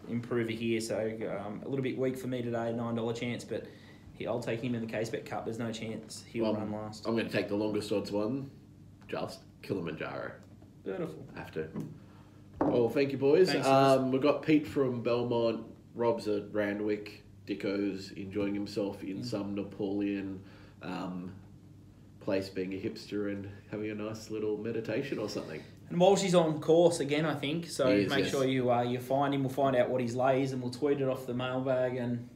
improver here. So a little bit weak for me today, $9 chance, but. I'll take him in the Case Bet Cup. There's no chance he'll run last. I'm going to take the longest odds one, just Kilimanjaro. Beautiful. Have to. Well, thank you, boys. Thanks, we've got Pete from Belmont, Rob's at Randwick, Dicko's enjoying himself in some Napoleon place, being a hipster and having a nice little meditation or something. And Walshy's on course again, I think. So make sure you find him. We'll find out what his lays and we'll tweet it off the mailbag and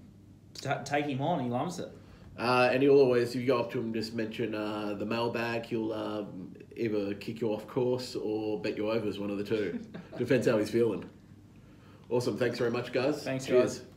take him on. He loves it. And he'll always, if you go up to him, just mention the mailbag. He'll either kick you off course or bet you overs, one of the two. Depends how he's feeling. Awesome. Thanks very much, guys. Thanks, Cheers. guys.